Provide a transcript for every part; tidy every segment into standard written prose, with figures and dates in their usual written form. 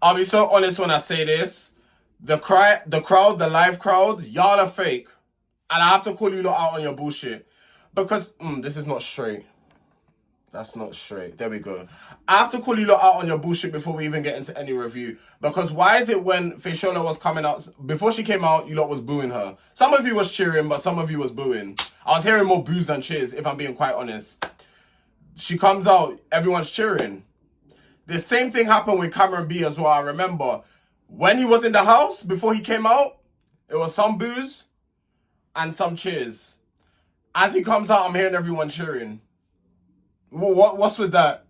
I'll be so honest when I say this. The live crowd, y'all are fake. And I have to call you lot out on your bullshit. Because, this is not straight. That's not straight. There we go. I have to call you lot out on your bullshit before we even get into any review. Because why is it when Feyisola was coming out, before she came out, you lot was booing her? Some of you was cheering, but some of you was booing. I was hearing more boos than cheers, if I'm being quite honest. She comes out, everyone's cheering. The same thing happened with Cameron B as well. I remember when he was in the house before he came out, it was some boos and some cheers. As he comes out, I'm hearing everyone cheering. What's with that?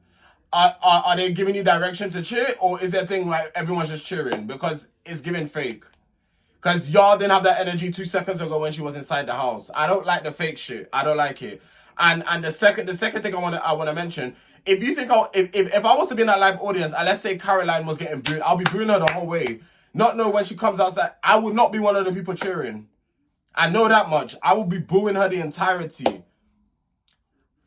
Are they giving you direction to cheer, or is there a thing like everyone's just cheering because it's giving fake? Because y'all didn't have that energy 2 seconds ago when she was inside the house. I don't like the fake shit. I don't like it. And the second thing I wanna mention, if you think if I was to be in that live audience and let's say Caroline was getting booed, I'll be booing her the whole way. Not know when she comes outside, I would not be one of the people cheering. I know that much. I will be booing her the entirety.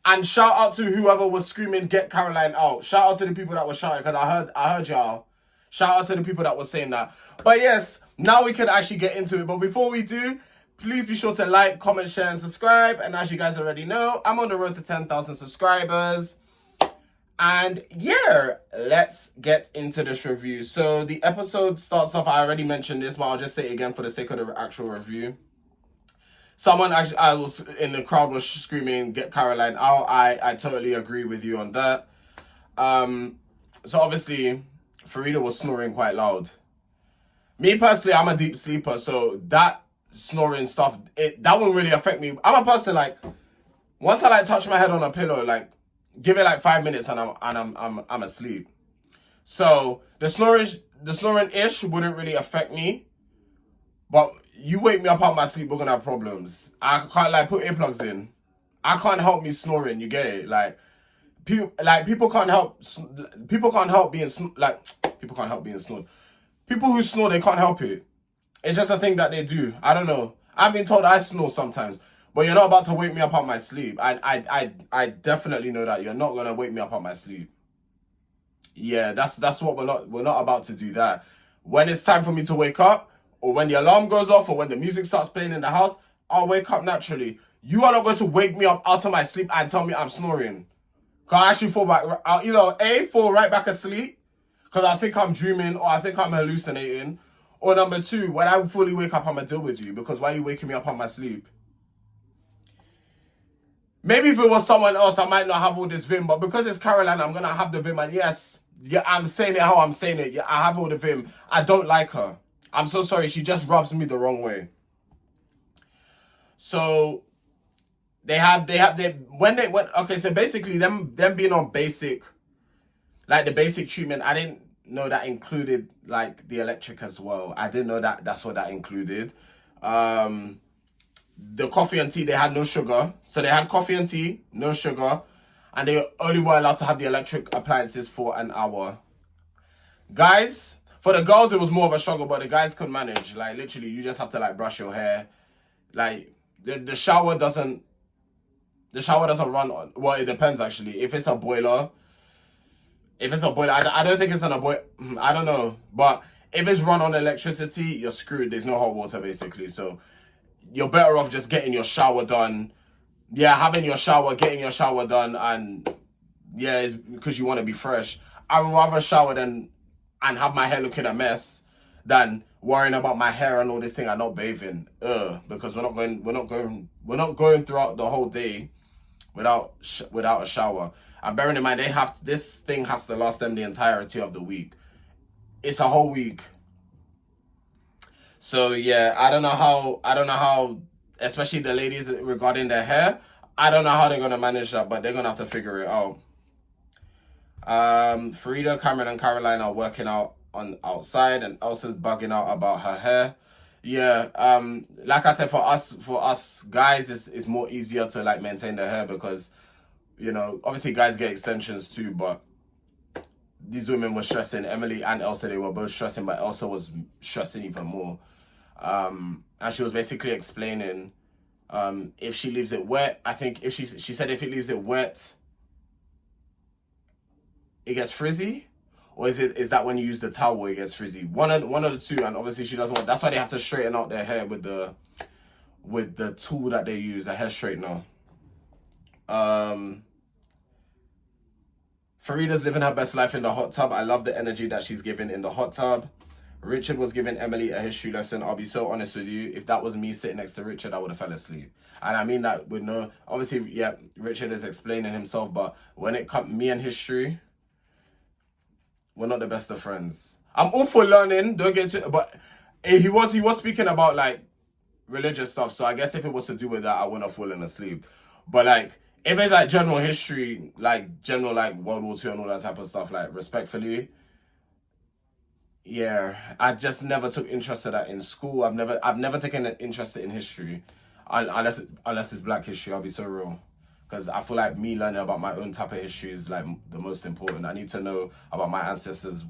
And shout out to whoever was screaming, "Get Caroline out!" Shout out to the people that were shouting because I heard y'all. Shout out to the people that were saying that. But yes, now we can actually get into it. But before we do, please be sure to like, comment, share, and subscribe. And as you guys already know, I'm on the road to 10,000 subscribers. And yeah, let's get into this review. So the episode starts off. I already mentioned this, but I'll just say it again for the sake of the actual review. Someone actually, I was in the crowd was screaming, "Get Caroline out." I totally agree with you on that. So obviously, Farida was snoring quite loud. Me personally, I'm a deep sleeper, so that snoring stuff, that won't really affect me. I'm a person like, once I like touch my head on a pillow, like give it like 5 minutes and I'm asleep. So the snoring ish wouldn't really affect me. But you wake me up out of my sleep, we're gonna have problems. I can't like put earplugs in. I can't help me snoring. You get it? People can't help. People can't help being people can't help being snored. People who snore, they can't help it. It's just a thing that they do. I don't know. I've been told I snore sometimes, but you're not about to wake me up out of my sleep. I definitely know that you're not gonna wake me up out of my sleep. Yeah, that's what we're not about to do that. When it's time for me to wake up, or when the alarm goes off, or when the music starts playing in the house, I'll wake up naturally. You are not going to wake me up out of my sleep and tell me I'm snoring. Cause I actually fall back. I'll either A, fall right back asleep because I think I'm dreaming or I think I'm hallucinating, or number two, when I fully wake up, I'm gonna deal with you because why are you waking me up on my sleep? Maybe if it was someone else, I might not have all this vim, but because it's Caroline, I'm gonna have the vim. And yes, yeah, I'm saying it how I'm saying it. Yeah, I have all the vim. I don't like her. I'm so sorry. She just rubs me the wrong way. So they when they went. Okay, so basically them being on basic, like the basic treatment. I didn't know that included like the electric as well. I didn't know that that's what that included. Um, the coffee and tea, they had no sugar. So they had coffee and tea, no sugar, and they only were allowed to have the electric appliances for an hour. Guys, for the girls, it was more of a struggle, but the guys could manage. Like, literally, you just have to, like, brush your hair. Like, the shower doesn't... The shower doesn't run on... Well, it depends, actually. If it's a boiler... If it's a boiler... I don't think it's on a boiler... I don't know. But if it's run on electricity, you're screwed. There's no hot water, basically. So you're better off just getting your shower done. Yeah, having your shower, getting your shower done, and yeah, it's because you want to be fresh. I would rather shower than and have my hair looking a mess than worrying about my hair and all this thing and not bathing. Because we're not going throughout the whole day without a shower. And bearing in mind this thing has to last them the entirety of the week. It's a whole week. So yeah, I don't know how, especially the ladies regarding their hair. I don't know how they're gonna manage that, but they're gonna have to figure it out. Farida, Cameron, and Caroline are working out on outside, and Elsa's bugging out about her hair. Yeah, like I said, for us guys, it's more easier to like maintain the hair because obviously guys get extensions too, but these women were stressing. Emily and Elsa, they were both stressing, but Elsa was stressing even more. And she was basically explaining, if she leaves it wet, I think if she said if it leaves it wet, it gets frizzy, Or is that when you use the towel it gets frizzy? One of the two, and obviously she doesn't want. That's why they have to straighten out their hair with the tool that they use, a hair straightener. Farida's living her best life in the hot tub. I love the energy that she's giving in the hot tub. Richard was giving Emily a history lesson. I'll be so honest with you. If that was me sitting next to Richard, I would have fell asleep. And I mean that with no... Obviously, yeah, Richard is explaining himself, but when it comes... Me and history, we're not the best of friends. I'm all for learning, don't get to... But he was speaking about, like, religious stuff. So I guess if it was to do with that, I wouldn't have fallen asleep. But, like, if it's, like, general history, like, general, like, World War II and all that type of stuff, like, respectfully... Yeah, I just never took interest in that in school. I've never taken an interest in history, unless it's Black history. I'll be so real, because I feel like me learning about my own type of history is like the most important. I need to know about my ancestors,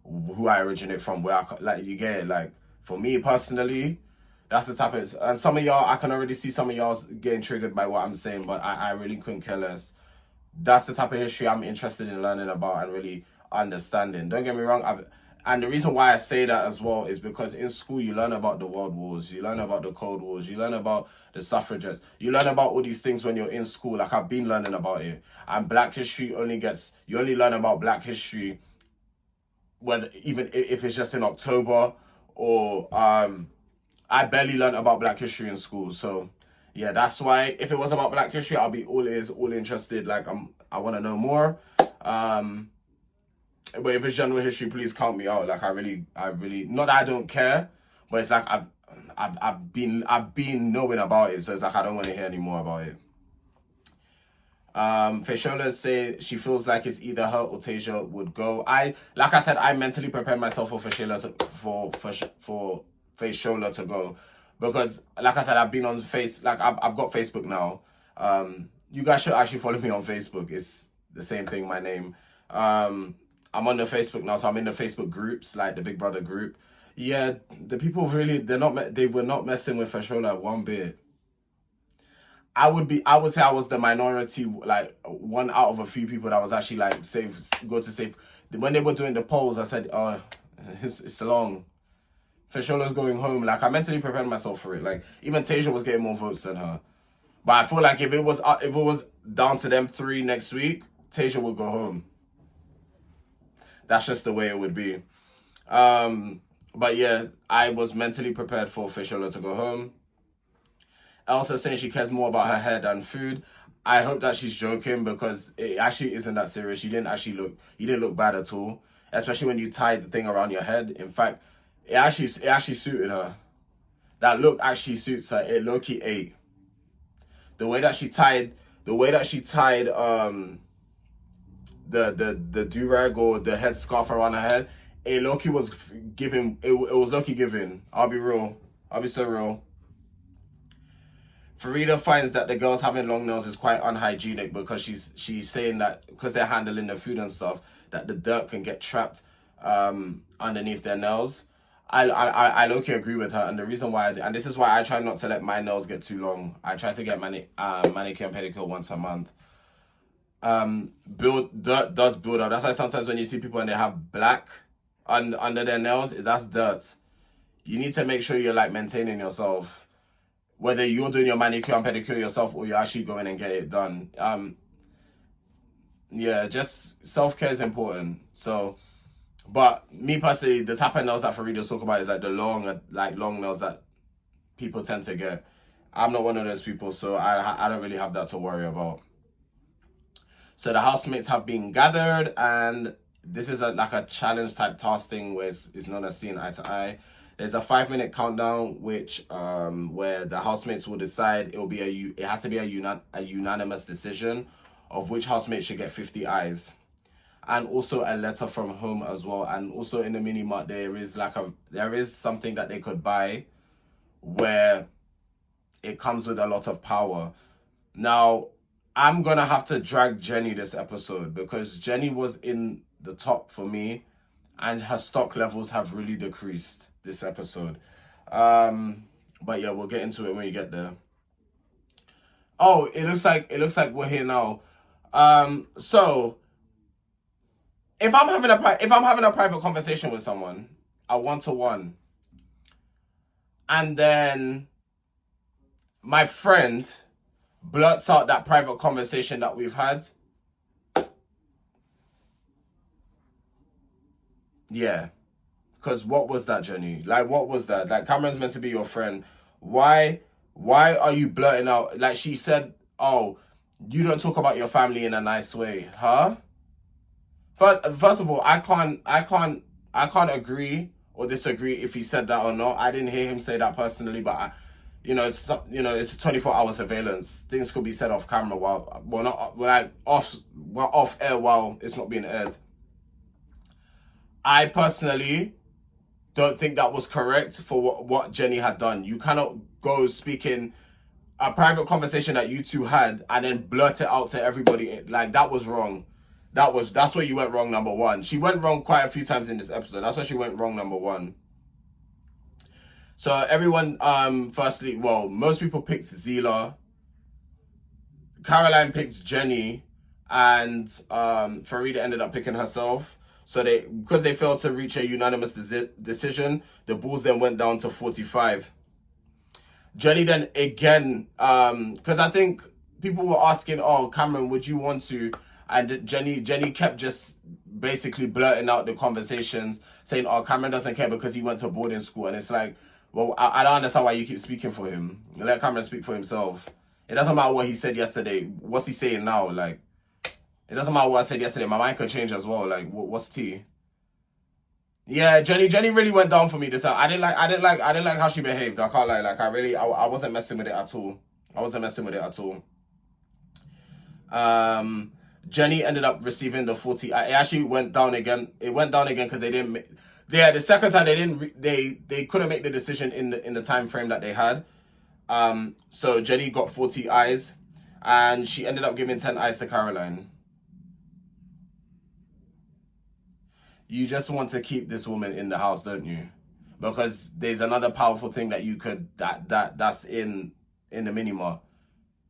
who I originate from, like you get it. Like for me personally, that's the type of. And some of y'all, I can already see some of y'all getting triggered by what I'm saying, but I really couldn't care less. That's the type of history I'm interested in learning about and really understanding. Don't get me wrong, and the reason why I say that as well is because in school you learn about the World Wars, you learn about the Cold Wars, you learn about the suffragettes, you learn about all these things when you're in school. Like I've been learning about it. And Black history you only learn about Black history whether even if it's just in October or I barely learned about Black history in school. So yeah, that's why if it was about Black history, I'll be all interested. Like I want to know more. But if it's general history, please count me out. Like I really, not that I don't care, but it's like I've been knowing about it, so it's like I don't want to hear any more about it. Feyisola say she feels like it's either her or Tasia would go. Like I said, I mentally prepared myself for for Feyisola to go, because like I said, I've been on I've got Facebook now. You guys should actually follow me on Facebook. It's the same thing, my name. I'm on the Facebook now, so I'm in the Facebook groups, like the Big Brother group. Yeah, the people really, they were not messing with Feyisola one bit. I would say I was the minority, like one out of a few people that was actually like go to safe. When they were doing the polls, I said, oh, it's long. Feyisola's going home. Like I mentally prepared myself for it. Like even Tasia was getting more votes than her. But I feel like if it was down to them three next week, Tasia would go home. That's just the way it would be. But yeah, I was mentally prepared for Feyisola to go home. Elsa saying she cares more about her hair than food. I hope that she's joking, because it actually isn't that serious. You didn't look bad at all. Especially when you tied the thing around your head. In fact, it actually suited her. That look actually suits her. It low-key ate. The way that she tied the do-rag or the headscarf around her head, Loki was giving. It was Loki giving. I'll be real. I'll be so real. Farida finds that the girls having long nails is quite unhygienic, because she's saying that because they're handling the food and stuff, that the dirt can get trapped underneath their nails. I low-key agree with her, and the reason why, and this is why I try not to let my nails get too long. I try to get manicure and pedicure once a month. Dirt does build up. That's why sometimes when you see people and they have black under their nails, that's dirt. You need to make sure you're like maintaining yourself, whether you're doing your manicure and pedicure yourself or you're actually going and get it done. Yeah, just self-care is important. So, but me personally, the type of nails that Farida talk about is like the long nails that people tend to get. I'm not one of those people, so I don't really have that to worry about. So the housemates have been gathered, and this is like a challenge type task thing where it's known as seeing eye to eye. There's a 5-minute countdown, which where the housemates will decide. It has to be a unanimous decision of which housemate should get 50 eyes, and also a letter from home as well. And also in the mini mart there is something that they could buy where it comes with a lot of power. Now, I'm going to have to drag Jenny this episode, because Jenny was in the top for me and her stock levels have really decreased this episode. But yeah, we'll get into it when we get there. Oh, it looks like we're here now. So if I'm having a private conversation with someone, a one-to-one, and then my friend blurts out that private conversation that we've had, yeah. Because what was that, Jenny? Like, what was that? Like, Cameron's meant to be your friend. Why? Why are you blurting out? Like, she said, oh, you don't talk about your family in a nice way, huh? First of all, I can't agree or disagree if he said that or not. I didn't hear him say that personally, but it's 24-hour surveillance. Things could be said off camera while, well, not like off air while it's not being aired. I personally don't think that was correct for what Jenny had done. You cannot go speaking a private conversation that you two had and then blurt it out to everybody. Like, that was wrong. That's where you went wrong, number one. She went wrong quite a few times in this episode. That's where she went wrong, number one. So everyone, firstly, well, most people picked Zila. Caroline picked Jenny, and Farida ended up picking herself. So because they failed to reach a unanimous decision, the Bulls then went down to 45. Jenny then again, because I think people were asking, oh, Cameron, would you want to? And Jenny kept just basically blurting out the conversations, saying, oh, Cameron doesn't care because he went to boarding school. And it's like, well, I don't understand why you keep speaking for him. Let Cameron speak for himself. It doesn't matter what he said yesterday. What's he saying now? Like, it doesn't matter what I said yesterday. My mind could change as well. Like, what's tea? Yeah, Jenny really went down for me this time. I didn't like how she behaved. I can't lie. Like, I wasn't messing with it at all. I wasn't messing with it at all. Jenny ended up receiving the 40. It actually went down again. It went down again because they didn't. Yeah, the second time they couldn't make the decision in the time frame that they had. So Jenny got 40 eyes, and she ended up giving 10 eyes to Caroline. You just want to keep this woman in the house, don't you? Because there's another powerful thing that you could that's in the minima.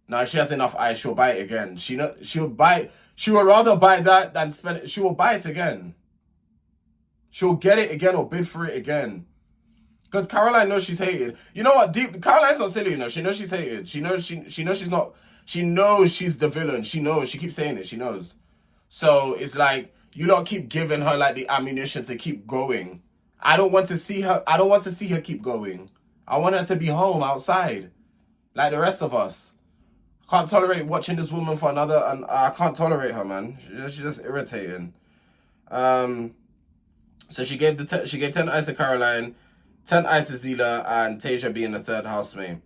Now, if she has enough eyes, she'll buy it again. She would rather buy that than spend it. She will buy it again. She'll get it again or bid for it again. Because Caroline knows she's hated. You know what? Caroline's not silly, you know. She knows she's hated. She knows she's not. She knows she's the villain. She knows. She keeps saying it. She knows. So it's like, you lot keep giving her like the ammunition to keep going. I don't want to see her keep going. I want her to be home outside, like the rest of us. Can't tolerate watching this woman for another, and I can't tolerate her, man. She's just irritating. So she gave 10 eyes to Caroline, 10 eyes to Zila, and Tasia being the third housemate.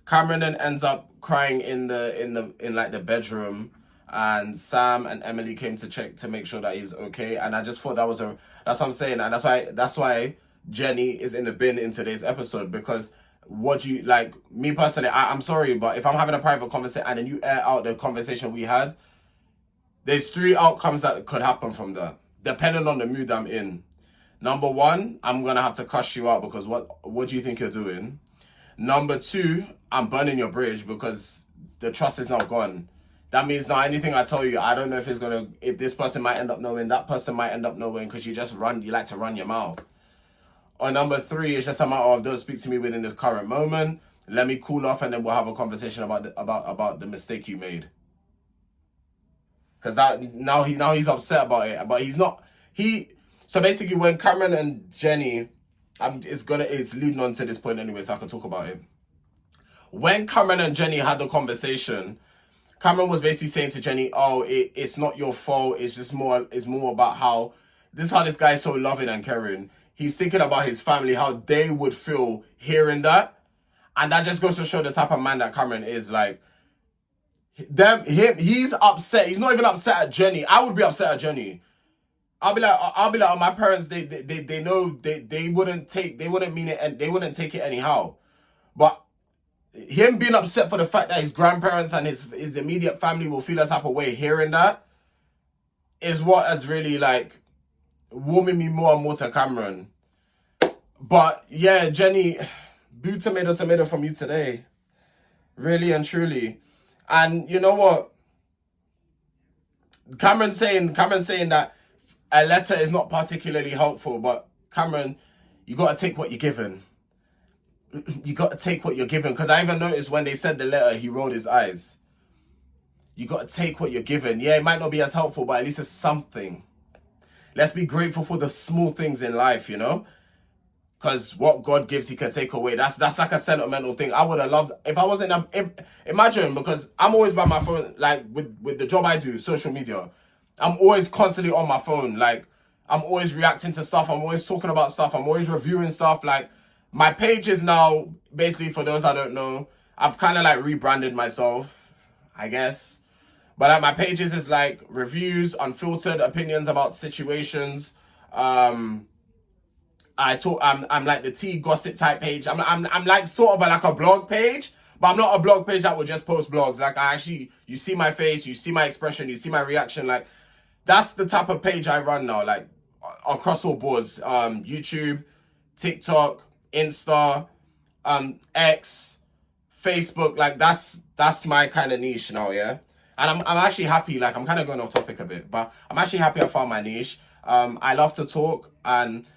Cameron then ends up crying in the bedroom, and Sam and Emily came to check to make sure that he's okay. And I just thought that's what I'm saying, and that's why Jenny is in the bin in today's episode, because what you like, me personally, I'm sorry, but if I'm having a private conversation and then you air out the conversation we had, there's 3 outcomes that could happen from that, depending on the mood I'm in. Number 1, I'm gonna have to cuss you out because what do you think you're doing? Number 2, I'm burning your bridge because the trust is now gone. That means now anything I tell you, I don't know if this person might end up knowing, that person might end up knowing, because you like to run your mouth. Or number 3, it's just a matter of, don't speak to me within this current moment. Let me cool off, and then we'll have a conversation about the mistake you made. Because now he's upset about it, but he's not. So basically, when Cameron and Jenny, it's leading on to this point anyway, so I can talk about it. When Cameron and Jenny had the conversation, Cameron was basically saying to Jenny, "Oh, it's not your fault. It's more about how this guy is so loving and caring. He's thinking about his family, how they would feel hearing that." And that just goes to show the type of man that Cameron is. Like, he's upset. He's not even upset at Jenny. I would be upset at Jenny. I'll be like, oh, my parents, they know they wouldn't mean it, and they wouldn't take it anyhow. But him being upset for the fact that his grandparents and his immediate family will feel a type of way hearing that is what has really like warming me more and more to Cameron. But yeah, Jenny, boo tomato from you today. Really and truly. And you know what? Cameron saying that a letter is not particularly helpful, but Cameron, you got to take what you're given. You got to take what you're given. Because I even noticed when they said the letter, he rolled his eyes. You got to take what you're given. Yeah, it might not be as helpful, but at least it's something. Let's be grateful for the small things in life, you know? Because what God gives, he can take away. That's like a sentimental thing. I would have loved, if I wasn't, imagine, because I'm always by my phone, like with the job I do, social media. I'm always constantly on my phone. Like, I'm always reacting to stuff. I'm always talking about stuff. I'm always reviewing stuff. Like, my page is now, basically, for those I don't know, I've kind of like rebranded myself, I guess. But like my pages is like reviews, unfiltered opinions about situations. I'm like the tea gossip type page. I'm like sort of like a blog page, but I'm not a blog page that will just post blogs. Like you see my face, you see my expression, you see my reaction. Like that's the type of page I run now. Like across all boards, YouTube, TikTok, Insta, X, Facebook. Like that's my kind of niche now. Yeah. And I'm actually happy, like I'm kind of going off topic a bit, but I'm actually happy I found my niche. I love to talk, and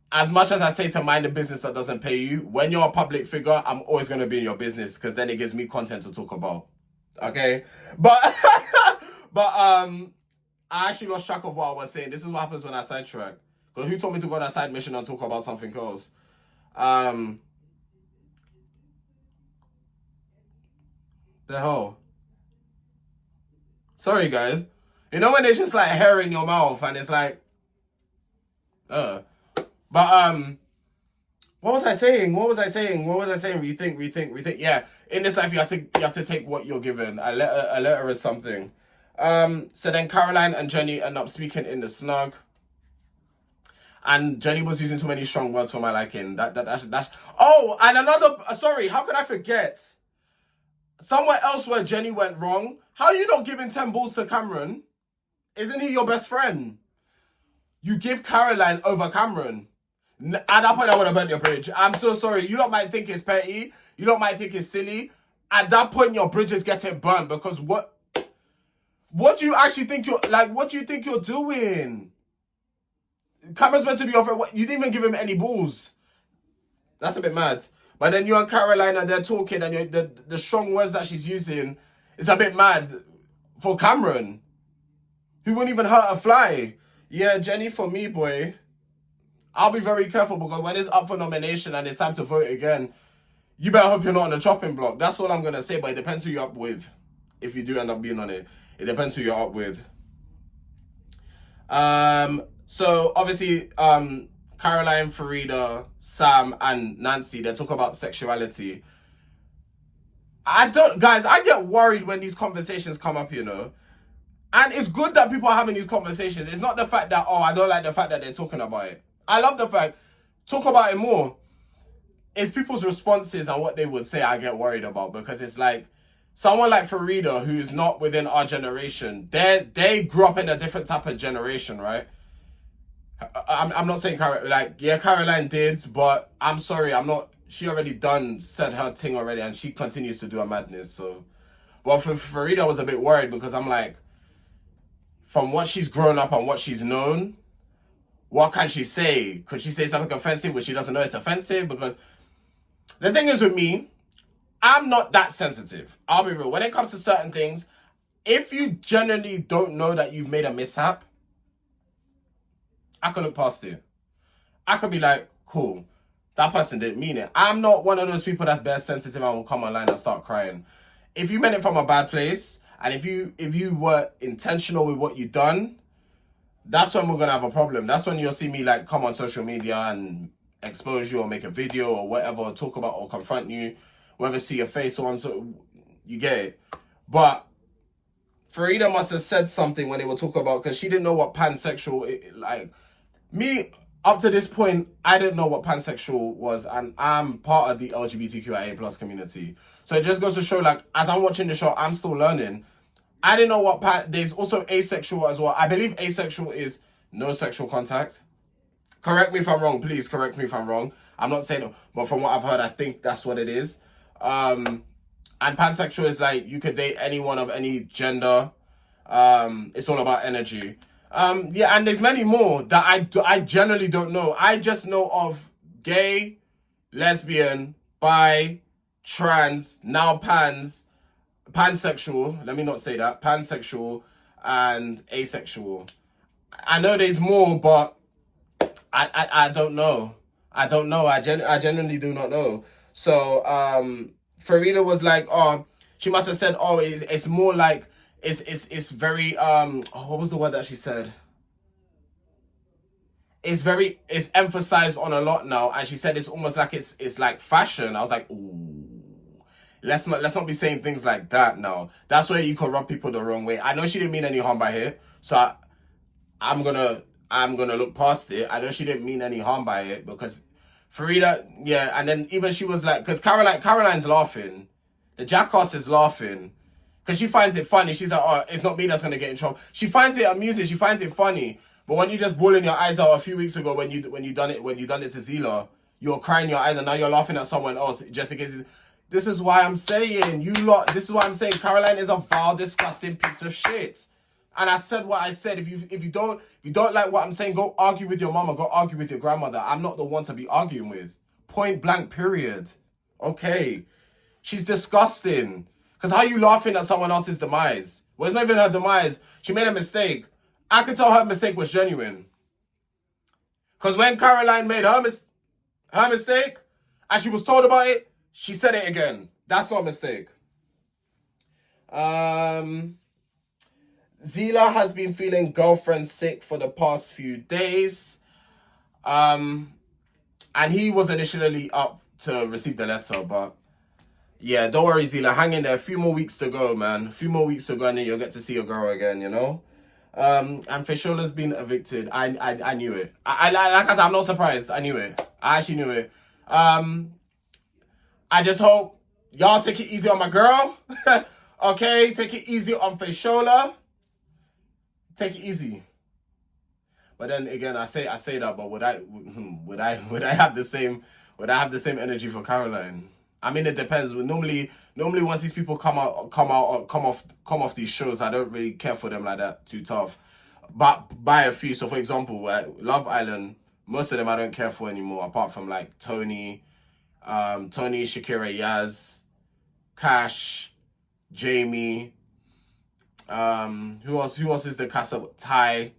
as much as I say to mind a business that doesn't pay you, when you're a public figure, I'm always going to be in your business because then it gives me content to talk about. Okay? But I actually lost track of what I was saying. This is what happens when I sidetrack. Because who told me to go on a side mission and talk about something else? The hell? Sorry, guys. You know when there's just like hair in your mouth and it's like, But what was I saying? Rethink. Yeah, in this life you have to take what you're given. A letter is something. So then Caroline and Jenny end up speaking in the snug. And Jenny was using too many strong words for my liking. That's oh, and another, sorry, how could I forget? Somewhere else where Jenny went wrong. How are you not giving 10 balls to Cameron? Isn't he your best friend? You give Caroline over Cameron. At that point, I would have burnt your bridge. I'm so sorry. You don't might think it's petty. You don't might think it's silly. At that point, your bridge is getting burnt because what do you actually think what do you think you're doing? Cameron's meant to be offering, you didn't even give him any balls. That's a bit mad. But then you and Caroline are there talking and the strong words that she's using is a bit mad for Cameron, who wouldn't even hurt a fly. Yeah, Jenny, for me, boy, I'll be very careful because when it's up for nomination and it's time to vote again, you better hope you're not on the chopping block. That's all I'm going to say, but it depends who you're up with. If you do end up being on it, it depends who you're up with. So obviously, Caroline, Farida, Sam, and Nancy, they talk about sexuality. Guys, I get worried when these conversations come up, you know. And it's good that people are having these conversations. It's not the fact that, oh, I don't like the fact that they're talking about it. I love the fact, talk about it more. It's people's responses and what they would say I get worried about, because it's like, someone like Farida, who's not within our generation, they grew up in a different type of generation, right? I'm not saying Caroline did, but I'm sorry, she already said her thing already, and she continues to do her madness. So, well, for Farida, I was a bit worried because I'm like, from what she's grown up and what she's known, what can she say? Could she say something offensive which she doesn't know it's offensive? Because the thing is with me, I'm not that sensitive. I'll be real. When it comes to certain things, if you genuinely don't know that you've made a mishap, I can look past it. I could be like, cool, that person didn't mean it. I'm not one of those people that's bare sensitive and will come online and start crying. If you meant it from a bad place, and if you were intentional with what you've done, that's when we're going to have a problem. That's when you'll see me like come on social media and expose you or make a video or whatever, or talk about or confront you, whether it's to your face or on, so you get it. But Farida must have said something when they were talking about, because she didn't know what pansexual, like, me, up to this point, I didn't know what pansexual was, and I'm part of the LGBTQIA+ community. So it just goes to show, like, as I'm watching the show, I'm still learning. I didn't know what there's also asexual as well. I believe asexual is no sexual contact. Correct me if I'm wrong, please correct me if I'm wrong. I'm not saying, but from what I've heard, I think that's what it is. And pansexual is like, you could date anyone of any gender. It's all about energy. Yeah, and there's many more that I generally don't know. I just know of gay, lesbian, bi, trans, now pansexual. Let me not say that. Pansexual and asexual. I know there's more, but I don't know. I don't know. I genuinely do not know. So Farida was like, oh, she must have said, oh, it's more like it's very oh, what was the word that she said? It's emphasized on a lot now, and she said it's almost like it's like fashion. I was like, ooh. Let's not be saying things like that now. That's where you could rub people the wrong way. I know she didn't mean any harm by it, so I'm gonna look past it. I know she didn't mean any harm by it because Farida, yeah, and then even she was like, because Caroline's laughing, the jackass is laughing, because she finds it funny. She's like, oh, it's not me that's gonna get in trouble. She finds it amusing. She finds it funny. But when you just bawling your eyes out a few weeks ago when you done it to Zila, you're crying your eyes and now you're laughing at someone else just in case. This is why I'm saying This is why I'm saying Caroline is a vile, disgusting piece of shit. And I said what I said. If you don't like what I'm saying, go argue with your mama. Go argue with your grandmother. I'm not the one to be arguing with. Point blank. Period. Okay. She's disgusting. Because how are you laughing at someone else's demise? Well, it's not even her demise. She made a mistake. I could tell her mistake was genuine. Because when Caroline made her mistake, and she was told about it, she said it again. That's not a mistake. Zila has been feeling girlfriend sick for the past few days. And he was initially up to receive the letter, but yeah, don't worry, Zila. Hang in there. A few more weeks to go, man. A few more weeks to go, and then you'll get to see your girl again, you know? And Feyisola's been evicted. I knew it. Like I said, I'm not surprised. I knew it. I actually knew it. I just hope y'all take it easy on my girl. Okay? Take it easy on Feyisola. Take it easy. But then again, I say that, but would I have the same energy for Caroline? I mean, it depends. Normally once these people come off these shows, I don't really care for them like that too tough. But by a few. So for example, Love Island, most of them I don't care for anymore, apart from like Tony, Shakira, Yaz, Cash, Jamie. Who else is the cast of Ty?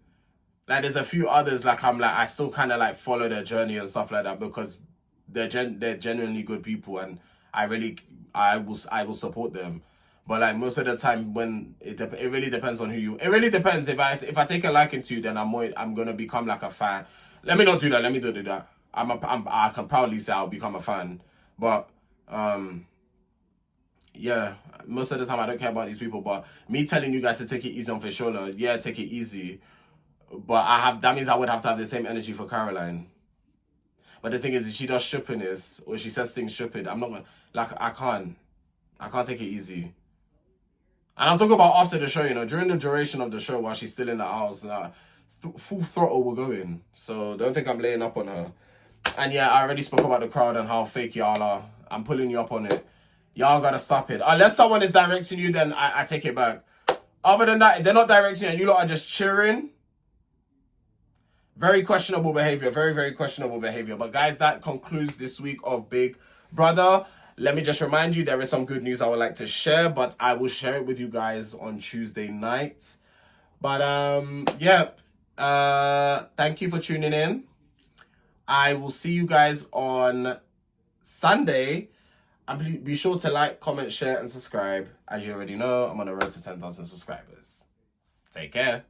Like there's a few others like I still kind of like follow their journey and stuff like that because they're genuinely good people and I will support them. But like most of the time when it really depends on who you. It really depends. If I take a liking to you, then I'm gonna become like a fan. Let me not do that. Let me not do that. I can proudly say I'll become a fan. But yeah, most of the time I don't care about these people. But me telling you guys to take it easy on Feyisola, yeah, take it easy. But that means I would have to have the same energy for Caroline. But the thing is, if she does stupidness or she says things stupid, I'm not gonna I can't take it easy. And I'm talking about after the show, you know, during the duration of the show while she's still in the house, full throttle will go in. So don't think I'm laying up on her. And yeah, I already spoke about the crowd and how fake y'all are. I'm pulling you up on it. Y'all gotta stop it. Unless someone is directing you, then I take it back. Other than that, if they're not directing you and you lot are just cheering, very questionable behavior. Very, very questionable behavior. But guys, that concludes this week of Big Brother. Let me just remind you, there is some good news I would like to share, but I will share it with you guys on Tuesday night. But yeah, thank you for tuning in. I will see you guys on Sunday. And be sure to like, comment, share, and subscribe. As you already know, I'm on the road to 10,000 subscribers. Take care.